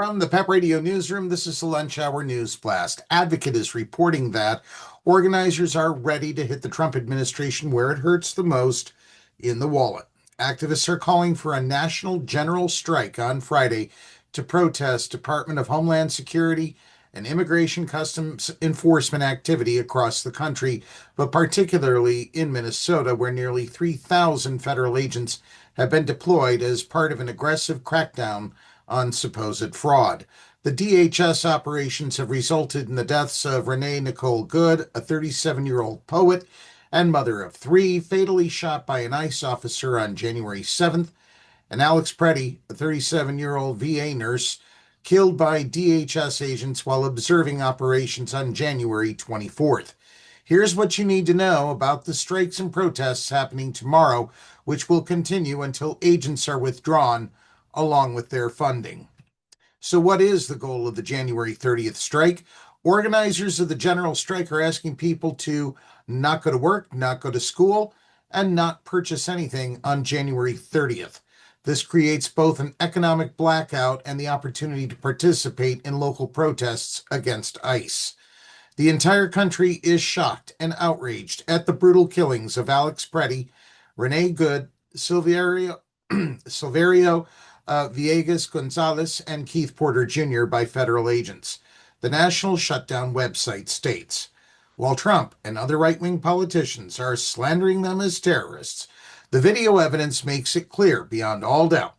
From the PEP Radio Newsroom, this is the Lunch Hour News Blast. Advocate is reporting that organizers are ready to hit the Trump administration where it hurts the most, in the wallet. Activists are calling for a national general strike on Friday to protest Department of Homeland Security and Immigration Customs Enforcement activity across the country, but particularly in Minnesota, where nearly 3,000 federal agents have been deployed as part of an aggressive crackdown on supposed fraud. The DHS operations have resulted in the deaths of Renee Nicole Good, a 37-year-old poet and mother of three, fatally shot by an ICE officer on January 7th, and Alex Pretti, a 37-year-old VA nurse, killed by DHS agents while observing operations on January 24th. Here's what you need to know about the strikes and protests happening tomorrow, which will continue until agents are withdrawn, along with their funding. So what is the goal of the January 30th strike? Organizers of the general strike are asking people to not go to work, not go to school, and not purchase anything on January 30th. This creates both an economic blackout and the opportunity to participate in local protests against ICE. The entire country is shocked and outraged at the brutal killings of Alex Pretti, Renee Good, Silverio Villegas Gonzalez, and Keith Porter Jr. by federal agents. The National Shutdown website states, while Trump and other right-wing politicians are slandering them as terrorists, the video evidence makes it clear beyond all doubt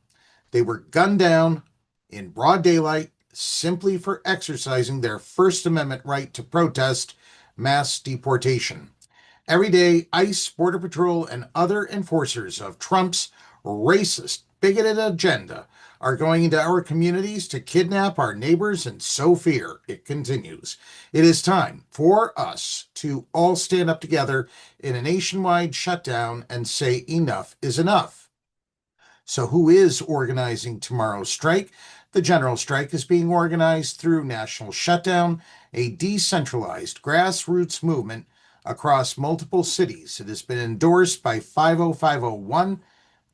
they were gunned down in broad daylight simply for exercising their First Amendment right to protest mass deportation. Every day, ICE, Border Patrol, and other enforcers of Trump's racist, bigoted agenda are going into our communities to kidnap our neighbors and sow fear. It continues. It is time for us to all stand up together in a nationwide shutdown and say enough is enough. So who is organizing tomorrow's strike? The general strike is being organized through National Shutdown, a decentralized grassroots movement across multiple cities. It has been endorsed by 50501,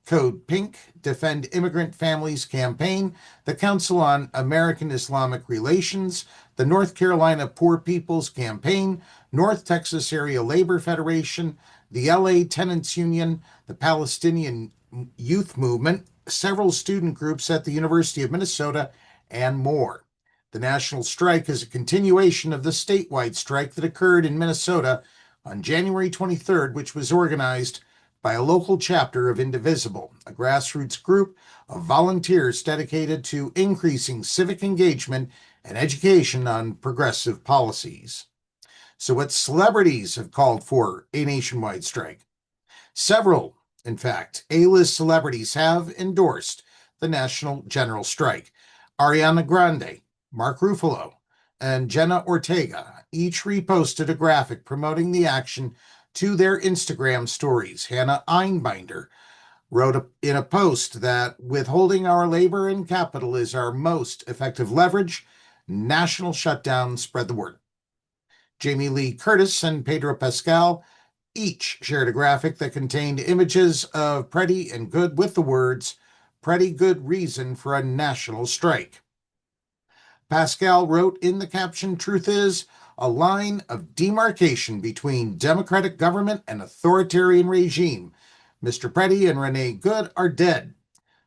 Code Pink, Defend Immigrant Families Campaign, the Council on American-Islamic Relations, the North Carolina Poor People's Campaign, North Texas Area Labor Federation, the LA Tenants Union, the Palestinian Youth Movement, several student groups at the University of Minnesota, and more. The national strike is a continuation of the statewide strike that occurred in Minnesota on January 23rd, which was organized by a local chapter of Indivisible, a grassroots group of volunteers dedicated to increasing civic engagement and education on progressive policies. So what celebrities have called for a nationwide strike? Several, in fact, A-list celebrities have endorsed the national general strike. Ariana Grande, Mark Ruffalo, and Jenna Ortega each reposted a graphic promoting the action to their Instagram stories. Hannah Einbinder wrote in a post that withholding our labor and capital is our most effective leverage. National shutdown, spread the word. Jamie Lee Curtis and Pedro Pascal each shared a graphic that contained images of Pretti and Good with the words, "Pretty good reason for a national strike." Pascal wrote in the caption, "Truth is, a line of demarcation between democratic government and authoritarian regime. Mr. Pretti and Renee Good are dead.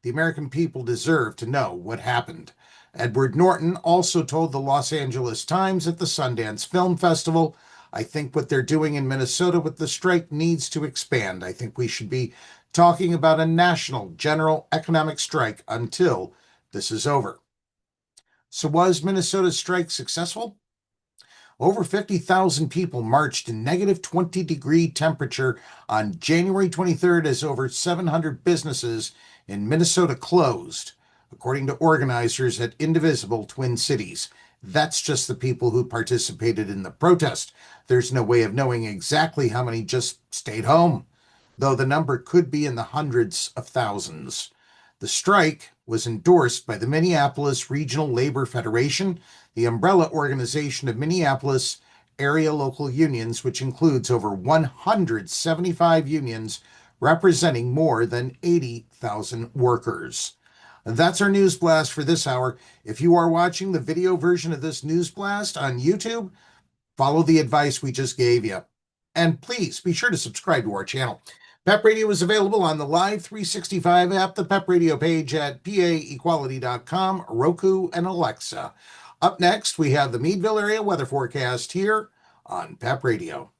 The American people deserve to know what happened." Edward Norton also told the Los Angeles Times at the Sundance Film Festival, "I think what they're doing in Minnesota with the strike needs to expand. I think we should be talking about a national general economic strike until this is over." So was Minnesota's strike successful? Over 50,000 people marched in negative 20-degree temperature on January 23rd as over 700 businesses in Minnesota closed, according to organizers at Indivisible Twin Cities. That's just the people who participated in the protest. There's no way of knowing exactly how many just stayed home, though the number could be in the hundreds of thousands. The strike was endorsed by the Minneapolis Regional Labor Federation, the umbrella organization of Minneapolis area local unions, which includes over 175 unions representing more than 80,000 workers. That's our news blast for this hour. If you are watching the video version of this news blast on YouTube, follow the advice we just gave you. And please be sure to subscribe to our channel. PEP Radio is available on the Live 365 app, the PEP Radio page at paequality.com, Roku, and Alexa. Up next, we have the Meadville area weather forecast here on PEP Radio.